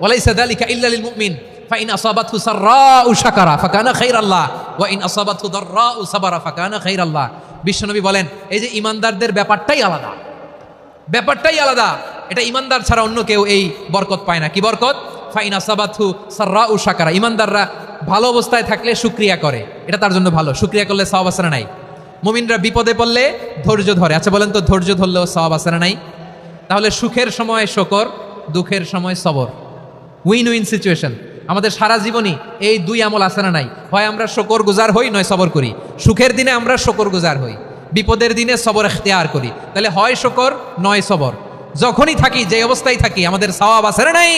ওয়া লাইসা যালিকা ইল্লা লিল মুমিন ফাইন আসাবাতহু সাররাউ শাকারা ফাকানা খাইরাল্লাহ ওয়া ইন আসাবাতহু দাররাউ সাবারা ফাকানা খাইরাল্লাহ। বিশ্বনবী বলেন, এই যে ইমানদারদের ব্যাপারটাই আলাদা, ব্যাপারটাই আলাদা। এটা ইমানদার ছাড়া অন্য কেউ এই বরকত পায় না। কি বরকত? ফাইনা সাবাথু সাররাউ শাকারা, ইমানদাররা ভালো অবস্থায় থাকলে শুকরিয়া করে, এটা তার জন্য ভালো। শুকরিয়া করলে সওয়াব আছে না নাই? মুমিনরা বিপদে পড়লে ধৈর্য ধরে। আচ্ছা বলেন তো, ধৈর্য ধরলেও সওয়াব আছে না নাই? তাহলে সুখের সময় শকর, দুঃখের সময় সবর, উইন উইন সিচুয়েশন। আমাদের সারা জীবনই এই দুই আমল আছে না নাই? হয় আমরা শকর গুজার হই, নয় সবর করি। সুখের দিনে আমরা শকর গুজার হই, বিপদের দিনে সবর ইখতিয়ার করি। তাহলে হয় শকর নয় সবর। যখনই থাকি, যে অবস্থায় থাকি, আমাদের সওয়াব আছে না নাই?